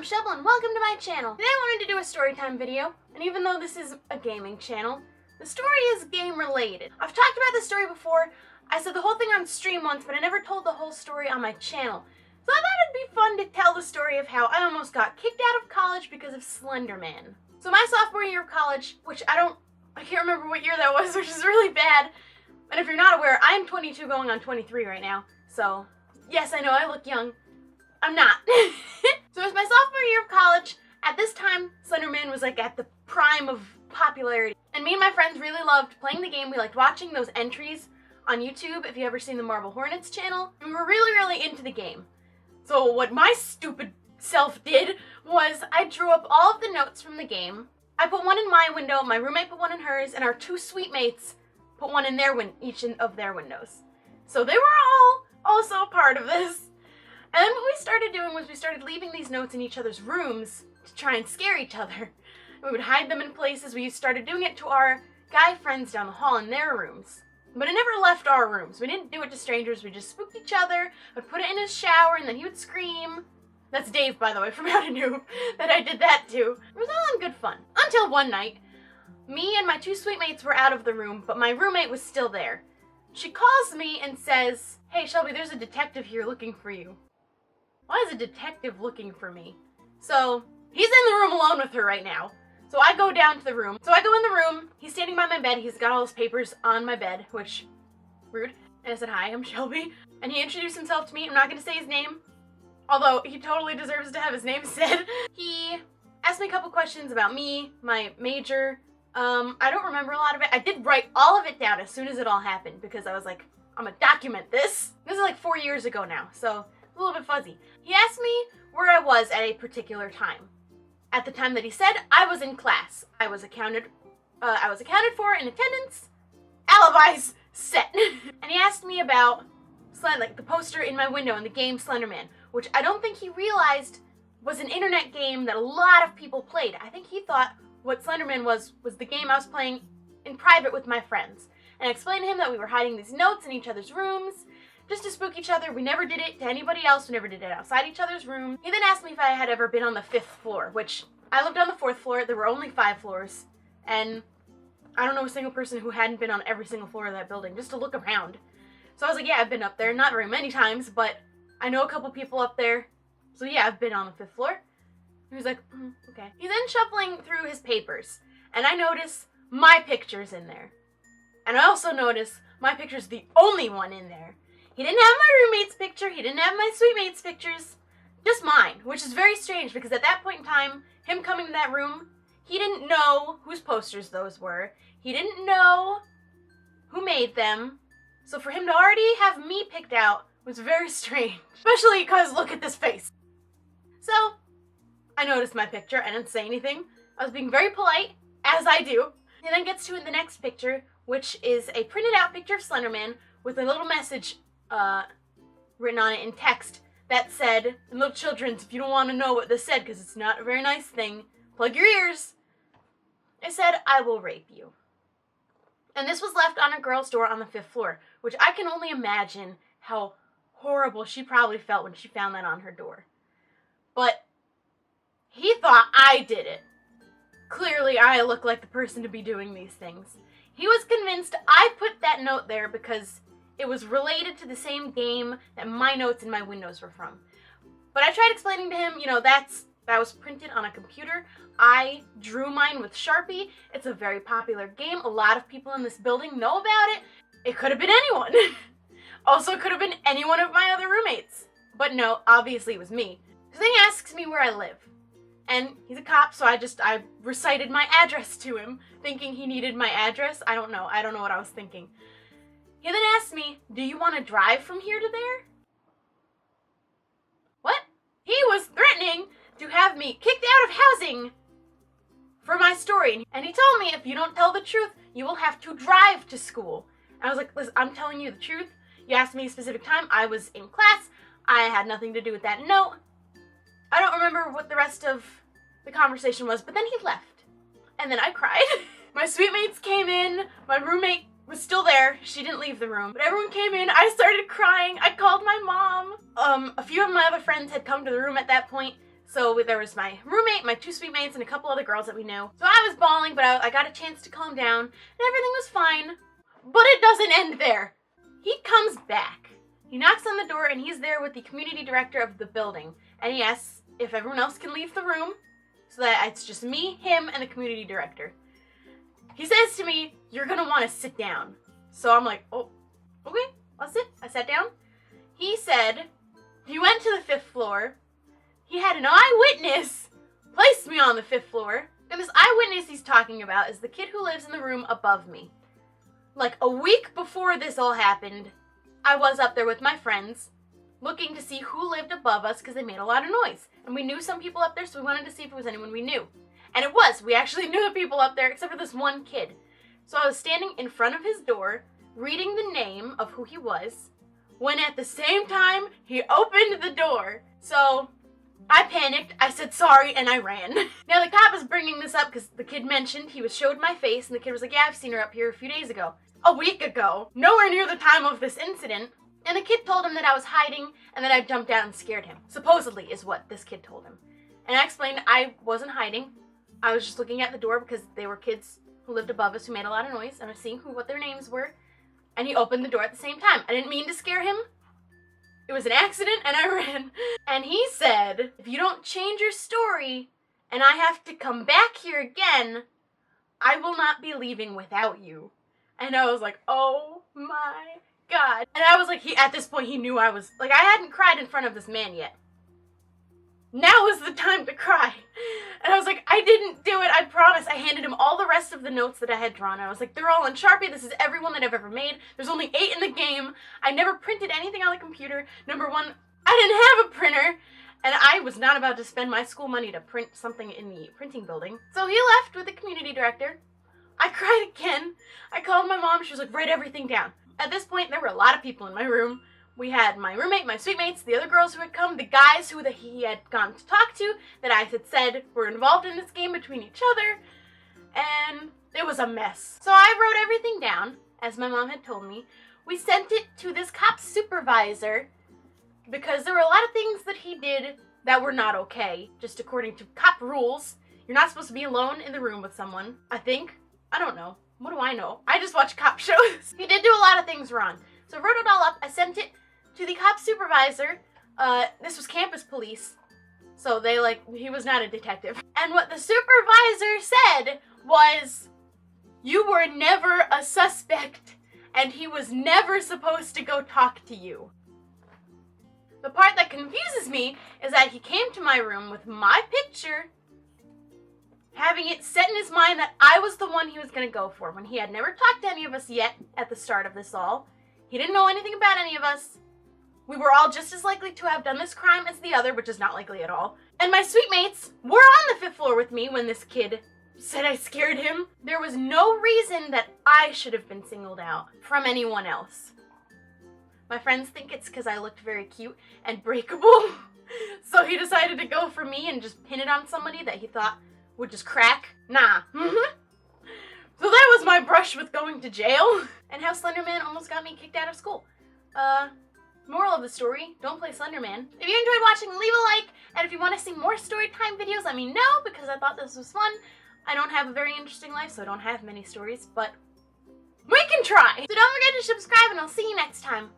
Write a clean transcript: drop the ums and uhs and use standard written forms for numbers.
I'm Shubble and welcome to my channel. Today I wanted to do a Storytime video, and even though this is a gaming channel, the story is game related. I've talked about this story before. I said the whole thing on stream once, but I never told the whole story on my channel. So I thought it'd be fun to tell the story of how I almost got kicked out of college because of Slenderman. So my sophomore year of college, which I can't remember what year that was, which is really bad. And if you're not aware, I'm 22 going on 23 right now. So, yes, I know I look young. I'm not. So it was my sophomore year of college. At this time, Slenderman was like at the prime of popularity. And me and my friends really loved playing the game. We liked watching those entries on YouTube, if you ever seen the Marble Hornets channel. And we were really into the game. So what my stupid self did was I drew up all of the notes from the game. I put one in my window, my roommate put one in hers, and our two suite mates put one in their each of their windows. So they were all also a part of this. And then what we started doing was we started leaving these notes in each other's rooms to try and scare each other. We would hide them in places. We started doing it to our guy friends down the hall in their rooms. But it never left our rooms. We didn't do it to strangers. We just spooked each other. I'd put it in his shower and then he would scream. That's Dave, by the way, from How to Noob, that I did that too. It was all in good fun. Until one night, me and my two suite mates were out of the room, but my roommate was still there. She calls me and says, "Hey Shelby, there's a detective here looking for you." Why is a detective looking for me? So, he's in the room alone with her right now. So I go down to the room. So I go in the room, he's standing by my bed, he's got all his papers on my bed, which, rude. And I said, "Hi, I'm Shelby." And he introduced himself to me. I'm not gonna say his name, although he totally deserves to have his name said. He asked me a couple questions about me, my major. I don't remember a lot of it. I did write all of it down as soon as it all happened because I was like, I'm gonna document this. This is like 4 years ago now, so a little bit fuzzy. He asked me where I was at a particular time. At the time that he said, I was in class. I was accounted for in attendance. Alibis set. And he asked me about like the poster in my window in the game Slenderman, which I don't think he realized was an internet game that a lot of people played. I think he thought what Slenderman was the game I was playing in private with my friends. And I explained to him that we were hiding these notes in each other's rooms just to spook each other. We never did it to anybody else. We never did it outside each other's room. He then asked me if I had ever been on the 5th floor, which I lived on the 4th floor. There were only 5 floors. And I don't know a single person who hadn't been on every single floor of that building just to look around. So I was like, yeah, I've been up there. Not very many times, but I know a couple people up there. So yeah, I've been on the 5th floor. He was like, okay. He's then shuffling through his papers. And I notice my picture's in there. And I also notice my picture's the only one in there. He didn't have my roommate's picture, he didn't have my suite mate's pictures, just mine, which is very strange because at that point in time, him coming to that room, he didn't know whose posters those were. He didn't know who made them. So for him to already have me picked out was very strange, especially because look at this face. So I noticed my picture. I didn't say anything. I was being very polite, as I do. He then gets to the next picture, which is a printed out picture of Slenderman with a little message written on it in text that said, in little children's, if you don't want to know what this said, because it's not a very nice thing, plug your ears. It said, "I will rape you." And this was left on a girl's door on the 5th floor, which I can only imagine how horrible she probably felt when she found that on her door. But he thought I did it. Clearly, I look like the person to be doing these things. He was convinced I put that note there because it was related to the same game that my notes in my windows were from. But I tried explaining to him, that was printed on a computer. I drew mine with Sharpie. It's a very popular game. A lot of people in this building know about it. It could have been anyone. Also, it could have been any one of my other roommates. But no, obviously it was me. So then he asks me where I live. And he's a cop, so I recited my address to him, thinking he needed my address. I don't know what I was thinking. He then asked me, "Do you want to drive from here to there?" What? He was threatening to have me kicked out of housing for my story. And he told me, if you don't tell the truth, you will have to drive to school. And I was like, listen, I'm telling you the truth. You asked me a specific time. I was in class. I had nothing to do with that note. I don't remember what the rest of the conversation was, but then he left. And then I cried. My suite mates came in. My roommate was still there. She didn't leave the room. But everyone came in. I started crying. I called my mom. A few of my other friends had come to the room at that point, So there was my roommate, my 2 suite mates, and a couple other girls that we knew. So I was bawling, but I got a chance to calm down, and everything was fine. But it doesn't end there. He comes back. He knocks on the door, and he's there with the community director of the building. And he asks if everyone else can leave the room, so that it's just me, him, and the community director. He says to me, "You're gonna want to sit down." So I'm like, "Oh, okay, I'll sit." I sat down. He said he went to the 5th floor. He had an eyewitness place me on the 5th floor. And this eyewitness he's talking about is the kid who lives in the room above me. Like a week before this all happened, I was up there with my friends looking to see who lived above us because they made a lot of noise. And we knew some people up there, so we wanted to see if it was anyone we knew. And it was. We actually knew the people up there except for this one kid. So I was standing in front of his door, reading the name of who he was, when at the same time, he opened the door. So I panicked, I said sorry, and I ran. Now the cop is bringing this up because the kid mentioned he showed my face, and the kid was like, "Yeah, I've seen her up here a few days ago." A week ago. Nowhere near the time of this incident. And the kid told him that I was hiding and that I jumped out and scared him. Supposedly is what this kid told him. And I explained I wasn't hiding. I was just looking at the door because they were kids who lived above us who made a lot of noise, and I was seeing what their names were. And he opened the door at the same time. I didn't mean to scare him. It was an accident, and I ran. And he said, "If you don't change your story, and I have to come back here again, I will not be leaving without you." And I was like, oh my God. And I was like, at this point, he knew I was, like, I hadn't cried in front of this man yet. Now is the time to cry. And I was like, "I didn't do it, I promise." I handed him all the rest of the notes that I had drawn. I was like, "They're all in Sharpie. This is everyone that I've ever made. There's only 8 in the game. I never printed anything on the computer. Number one, I didn't have a printer. And I was not about to spend my school money to print something in the printing building." So he left with the community director. I cried again. I called my mom. She was like, "Write everything down." At this point, there were a lot of people in my room. We had my roommate, my suite mates, the other girls who had come, the guys who he had gone to talk to that I had said were involved in this game between each other, and it was a mess. So I wrote everything down, as my mom had told me. We sent it to this cop supervisor because there were a lot of things that he did that were not okay, just according to cop rules. You're not supposed to be alone in the room with someone, I think. I don't know. What do I know? I just watch cop shows. He did do a lot of things wrong. So I wrote it all up. I sent it to the cop supervisor. This was campus police. So he was not a detective. And what the supervisor said was, "You were never a suspect, and he was never supposed to go talk to you." The part that confuses me is that he came to my room with my picture, having it set in his mind that I was the one he was going to go for, when he had never talked to any of us yet at the start of this all. He didn't know anything about any of us. We were all just as likely to have done this crime as the other, which is not likely at all. And my suite mates were on the 5th floor with me when this kid said I scared him. There was no reason that I should have been singled out from anyone else. My friends think it's because I looked very cute and breakable. So he decided to go for me and just pin it on somebody that he thought would just crack. Nah. So that was my brush with going to jail. And how Slenderman almost got me kicked out of school. Moral of the story, don't play Slenderman. If you enjoyed watching, leave a like. And if you want to see more Storytime videos, let me know, because I thought this was fun. I don't have a very interesting life, so I don't have many stories, but we can try. So don't forget to subscribe, and I'll see you next time.